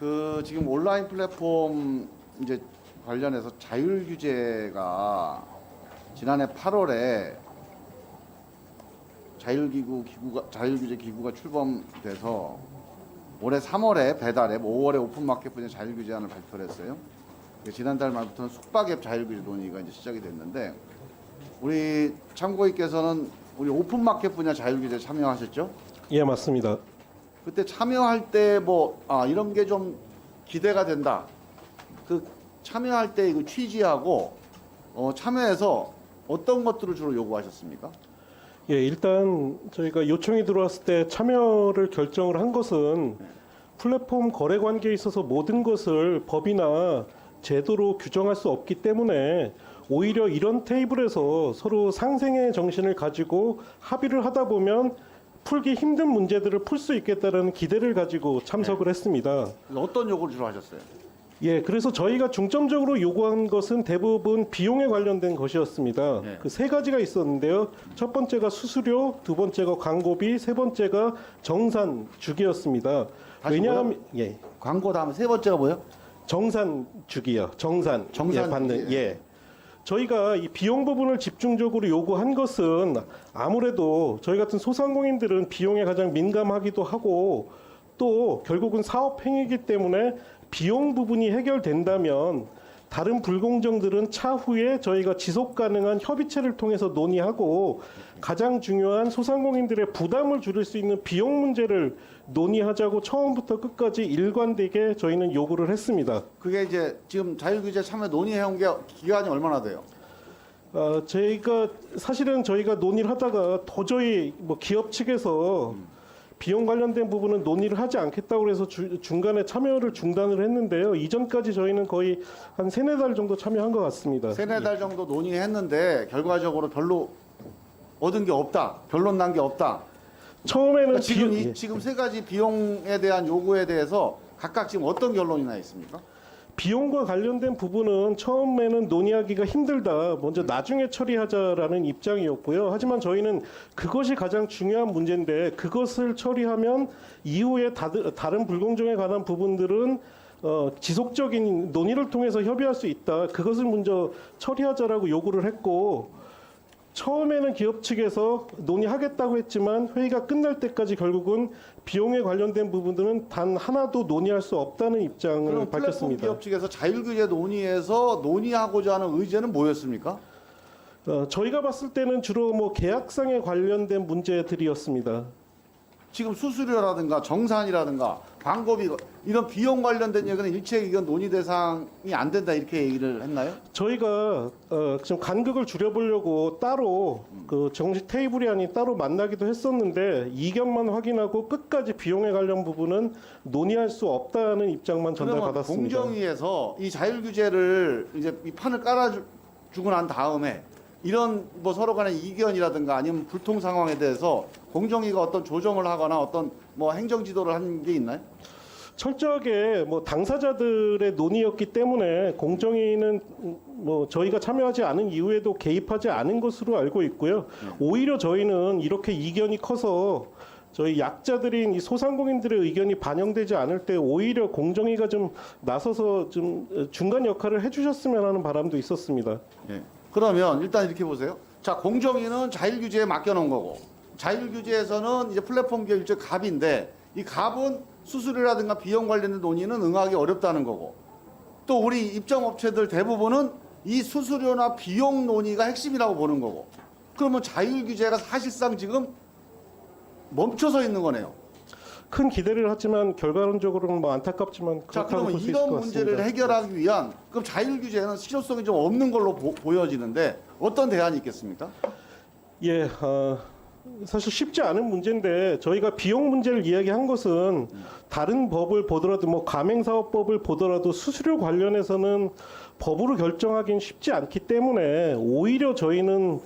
그 지금 온라인 플랫폼 이제 관련해서 자율 규제가 지난해 8월에 자율규제 기구가 출범돼서 올해 3월에 배달앱, 5월에 오픈마켓 분야 자율규제안을 발표를 했어요. 지난달 말부터는 숙박앱 자율규제 논의가 이제 시작이 됐는데 우리 참고인께서는 우리 오픈마켓 분야 자율규제 참여하셨죠? 예, 맞습니다. 그때 참여할 때 이런 게 좀 기대가 된다. 그 참여할 때 이거 취지하고 참여해서 어떤 것들을 주로 요구하셨습니까? 예, 일단 저희가 요청이 들어왔을 때 참여를 결정을 한 것은 플랫폼 거래 관계에 있어서 모든 것을 법이나 제도로 규정할 수 없기 때문에 오히려 이런 테이블에서 서로 상생의 정신을 가지고 합의를 하다 보면 풀기 힘든 문제들을 풀 수 있겠다는 기대를 가지고 참석을 했습니다. 어떤 요구를 주로 하셨어요? 예, 그래서 저희가 중점적으로 요구한 것은 대부분 비용에 관련된 것이었습니다. 네. 그 세 가지가 있었는데요. 첫 번째가 수수료, 두 번째가 광고비, 세 번째가 정산 주기였습니다. 다시 왜냐하면 예, 광고 다음 세 번째가 뭐예요? 정산 주기요. 정산 정산 예, 받는 주기. 예. 저희가 이 비용 부분을 집중적으로 요구한 것은 아무래도 저희 같은 소상공인들은 비용에 가장 민감하기도 하고 또 결국은 사업 행위이기 때문에 비용 부분이 해결된다면 다른 불공정들은 차후에 저희가 지속 가능한 협의체를 통해서 논의하고 가장 중요한 소상공인들의 부담을 줄일 수 있는 비용 문제를 논의하자고 처음부터 끝까지 일관되게 저희는 요구를 했습니다. 그게 이제 지금 자율규제 참여 논의해온 게 기간이 얼마나 돼요? 저희가 사실은 저희가 논의를 하다가 도저히 기업 측에서 비용 관련된 부분은 논의를 하지 않겠다고 해서 중간에 참여를 중단을 했는데요. 이전까지 저희는 거의 한 3-4달 정도 참여한 것 같습니다. 3-4달 정도 논의했는데 결과적으로 별로 얻은 게 없다. 결론 난 게 없다. 처음에는 그러니까 지금 세 가지 비용에 대한 요구에 대해서 각각 지금 어떤 결론이 나 있습니까? 비용과 관련된 부분은 처음에는 논의하기가 힘들다. 먼저 나중에 처리하자라는 입장이었고요. 하지만 저희는 그것이 가장 중요한 문제인데 그것을 처리하면 이후에 다른 불공정에 관한 부분들은 지속적인 논의를 통해서 협의할 수 있다. 그것을 먼저 처리하자라고 요구를 했고 처음에는 기업 측에서 논의하겠다고 했지만 회의가 끝날 때까지 결국은 비용에 관련된 부분들은 단 하나도 논의할 수 없다는 입장을 그럼 플랫폼 밝혔습니다. 기업 측에서 자율규제 논의에서 논의하고자 하는 의제는 뭐였습니까? 저희가 봤을 때는 주로 계약상에 관련된 문제들이었습니다. 지금 수수료라든가 정산이라든가 광고비 이런 비용 관련된 얘기는 일체 이건 논의 대상이 안 된다 이렇게 얘기를 했나요? 저희가 좀 간극을 줄여보려고 따로 그 정식 테이블이 아닌 따로 만나기도 했었는데 이견만 확인하고 끝까지 비용에 관련 부분은 논의할 수 없다는 입장만 전달받았습니다. 공정위에서 이 자율규제를 이제 이 판을 깔아주고 난 다음에 이런 서로 간의 이견이라든가 아니면 불통 상황에 대해서 공정위가 어떤 조정을 하거나 어떤 행정 지도를 한 게 있나요? 철저하게 당사자들의 논의였기 때문에 공정위는 저희가 참여하지 않은 이후에도 개입하지 않은 것으로 알고 있고요. 오히려 저희는 이렇게 이견이 커서 저희 약자들인 이 소상공인들의 의견이 반영되지 않을 때 오히려 공정위가 좀 나서서 좀 중간 역할을 해주셨으면 하는 바람도 있었습니다. 예. 그러면 일단 이렇게 보세요. 자, 공정위는 자율규제에 맡겨놓은 거고, 자율규제에서는 이제 플랫폼 기업 일종의 갑인데, 이 갑은 수수료라든가 비용 관련된 논의는 응하기 어렵다는 거고, 또 우리 입점업체들 대부분은 이 수수료나 비용 논의가 핵심이라고 보는 거고, 그러면 자율규제가 사실상 지금 멈춰서 있는 거네요. 큰 기대를 하지만 결과론적으로는 안타깝지만 자, 그렇다고 그러면 볼 수 있을 이런 것 문제를 같습니다. 해결하기 위한 그럼 자율규제는 실효성이 좀 없는 걸로 보여지는데 어떤 대안이 있겠습니까? 예, 사실 쉽지 않은 문제인데 저희가 비용 문제를 이야기한 것은 다른 법을 보더라도 가맹사업법을 보더라도 수수료 관련해서는 법으로 결정하기는 쉽지 않기 때문에 오히려 저희는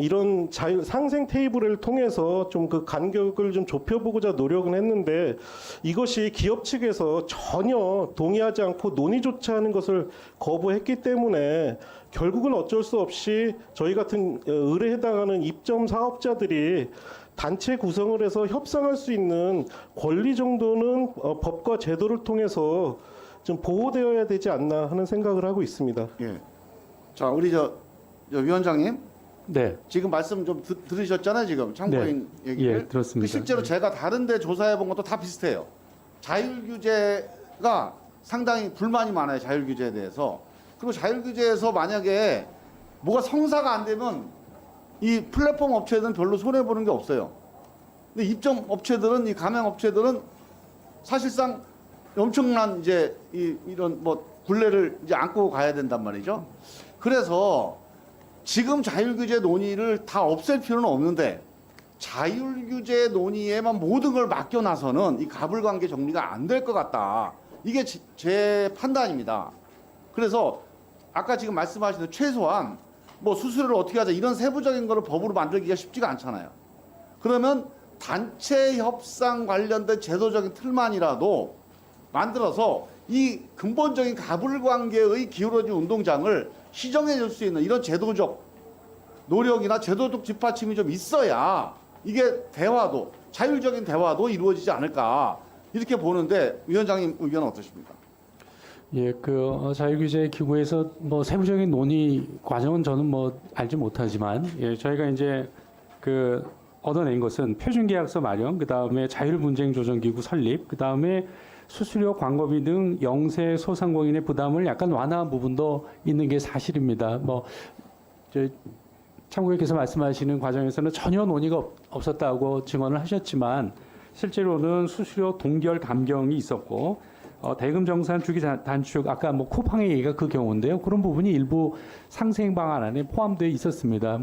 이런 상생 테이블을 통해서 좀 그 간격을 좀 좁혀보고자 노력은 했는데 이것이 기업 측에서 전혀 동의하지 않고 논의조차 하는 것을 거부했기 때문에 결국은 어쩔 수 없이 저희 같은 의뢰에 해당하는 입점 사업자들이 단체 구성을 해서 협상할 수 있는 권리 정도는 법과 제도를 통해서 좀 보호되어야 되지 않나 하는 생각을 하고 있습니다. 예. 자, 우리 저 위원장님 네. 지금 말씀 좀 들으셨잖아요, 지금 참고인 얘기를. 예, 들었습니다. 실제로 제가 다른데 조사해 본 것도 다 비슷해요. 자율 규제가 상당히 불만이 많아요, 자율 규제에 대해서. 그리고 자율 규제에서 만약에 뭐가 성사가 안 되면 이 플랫폼 업체들은 별로 손해 보는 게 없어요. 근데 입점 업체들은, 이 가맹 업체들은 사실상 엄청난 이제 이런 뭐 굴레를 이제 안고 가야 된단 말이죠. 그래서 지금 자율규제 논의를 다 없앨 필요는 없는데 자율규제 논의에만 모든 걸 맡겨놔서는 이 가불관계 정리가 안 될 것 같다. 이게 제 판단입니다. 그래서 아까 지금 말씀하신 대로 최소한 뭐 수수료를 어떻게 하자 이런 세부적인 거를 법으로 만들기가 쉽지가 않잖아요. 그러면 단체 협상 관련된 제도적인 틀만이라도 만들어서 이 근본적인 가불관계의 기울어진 운동장을 시정해 줄 수 있는 이런 제도적 노력이나 제도적 뒷받침이 좀 있어야 이게 대화도, 자율적인 대화도 이루어지지 않을까 이렇게 보는데 위원장님 의견은 어떠십니까? 예, 자율규제 기구에서 뭐 세부적인 논의 과정은 저는 뭐 알지 못하지만, 예, 저희가 이제 얻어낸 것은 표준계약서 마련, 그 다음에 자율분쟁조정기구 설립, 그 다음에 수수료, 광고비 등 영세 소상공인의 부담을 약간 완화한 부분도 있는 게 사실입니다. 참고인께서 말씀하시는 과정에서는 전혀 논의가 없었다고 증언을 하셨지만 실제로는 수수료 동결 감경이 있었고 대금 정산 주기 단축 아까 뭐 쿠팡의 얘기가 그 경우인데요. 그런 부분이 일부 상생 방안 안에 포함되어 있었습니다.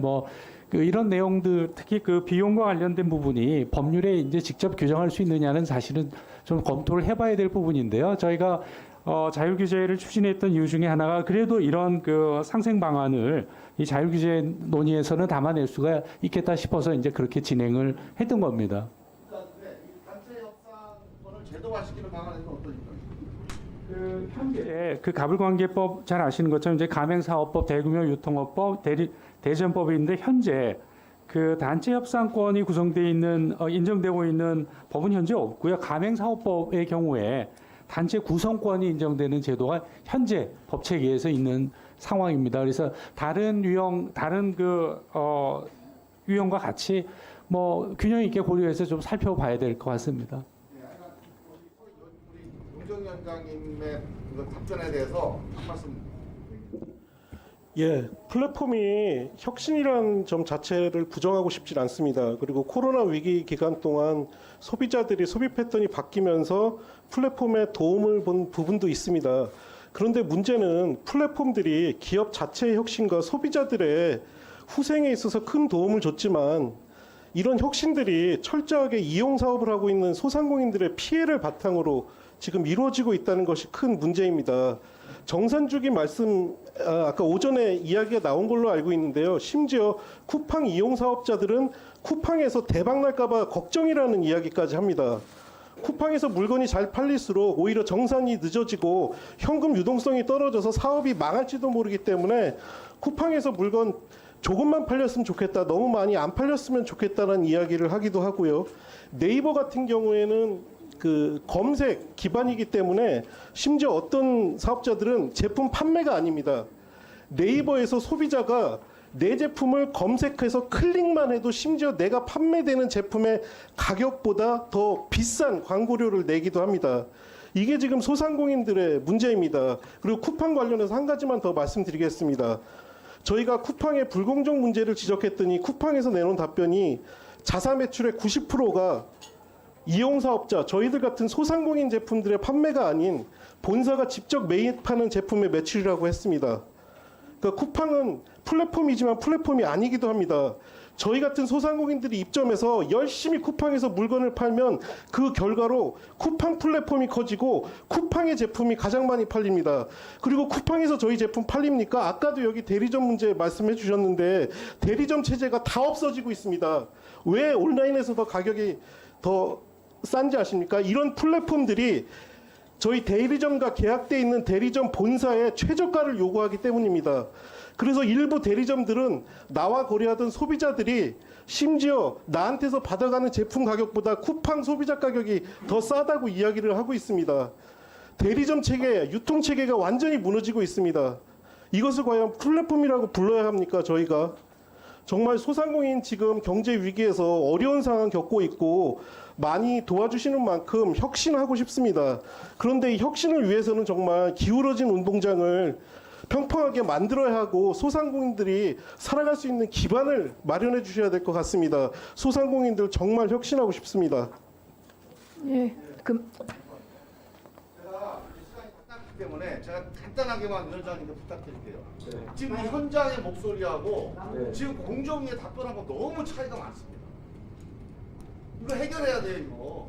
이런 내용들 특히 비용과 관련된 부분이 법률에 이제 직접 규정할 수 있느냐는 사실은 좀 검토를 해봐야 될 부분인데요. 저희가 자율규제를 추진했던 이유 중에 하나가 그래도 이런 상생 방안을 이 자율규제 논의에서는 담아낼 수가 있겠다 싶어서 이제 그렇게 진행을 했던 겁니다. 그러니까 이 단체 협상권을 제도화시키는 방안은 어떠십니까? 현재 가불관계법 잘 아시는 것처럼 이제 가맹사업법, 대규모 유통업법, 대전법인데 현재 단체 협상권이 구성되어 있는 인정되고 있는 법은 현재 없고요. 가맹사업법의 경우에 단체 구성권이 인정되는 제도가 현재 법 체계에서 있는 상황입니다. 그래서 다른 유형과 같이 균형 있게 고려해서 좀 살펴봐야 될 것 같습니다. 우리 용정위원장님의 답변에 대해서 한 말씀. 예, 플랫폼이 혁신이라는 점 자체를 부정하고 싶진 않습니다. 그리고 코로나 위기 기간 동안 소비자들이 소비 패턴이 바뀌면서 플랫폼에 도움을 본 부분도 있습니다. 그런데 문제는 플랫폼들이 기업 자체의 혁신과 소비자들의 후생에 있어서 큰 도움을 줬지만 이런 혁신들이 철저하게 이용 사업을 하고 있는 소상공인들의 피해를 바탕으로 지금 이루어지고 있다는 것이 큰 문제입니다. 정산주기 말씀 아까 오전에 이야기가 나온 걸로 알고 있는데요. 심지어 쿠팡 이용 사업자들은 쿠팡에서 대박 날까 봐 걱정이라는 이야기까지 합니다. 쿠팡에서 물건이 잘 팔릴수록 오히려 정산이 늦어지고 현금 유동성이 떨어져서 사업이 망할지도 모르기 때문에 쿠팡에서 물건 조금만 팔렸으면 좋겠다, 너무 많이 안 팔렸으면 좋겠다는 이야기를 하기도 하고요. 네이버 같은 경우에는 검색 기반이기 때문에 심지어 어떤 사업자들은 제품 판매가 아닙니다. 네이버에서 소비자가 내 제품을 검색해서 클릭만 해도 심지어 내가 판매되는 제품의 가격보다 더 비싼 광고료를 내기도 합니다. 이게 지금 소상공인들의 문제입니다. 그리고 쿠팡 관련해서 한 가지만 더 말씀드리겠습니다. 저희가 쿠팡의 불공정 문제를 지적했더니 쿠팡에서 내놓은 답변이 자사 매출의 90%가 이용사업자, 저희들 같은 소상공인 제품들의 판매가 아닌 본사가 직접 매입하는 제품의 매출이라고 했습니다. 그러니까 쿠팡은 플랫폼이지만 플랫폼이 아니기도 합니다. 저희 같은 소상공인들이 입점해서 열심히 쿠팡에서 물건을 팔면 그 결과로 쿠팡 플랫폼이 커지고 쿠팡의 제품이 가장 많이 팔립니다. 그리고 쿠팡에서 저희 제품 팔립니까? 아까도 여기 대리점 문제 말씀해 주셨는데 대리점 체제가 다 없어지고 있습니다. 왜 온라인에서 더 가격이 더 싼지 아십니까? 이런 플랫폼들이 저희 대리점과 계약돼 있는 대리점 본사에 최저가를 요구하기 때문입니다. 그래서 일부 대리점들은 나와 거래하던 소비자들이 심지어 나한테서 받아가는 제품 가격보다 쿠팡 소비자 가격이 더 싸다고 이야기를 하고 있습니다. 대리점 체계, 유통 체계가 완전히 무너지고 있습니다. 이것을 과연 플랫폼이라고 불러야 합니까, 저희가? 정말 소상공인 지금 경제 위기에서 어려운 상황 겪고 있고 많이 도와주시는 만큼 혁신하고 싶습니다. 그런데 이 혁신을 위해서는 정말 기울어진 운동장을 평평하게 만들어야 하고 소상공인들이 살아갈 수 있는 기반을 마련해 주셔야 될 것 같습니다. 소상공인들 정말 혁신하고 싶습니다. 예, 제가 시간이 딱 때문에 제가 간단하게만 위원장님께 부탁드릴게요. 지금 이 현장의 목소리하고 지금 공정위에 답변하고 너무 차이가 많습니다. 이거 해결해야 돼요, 이거.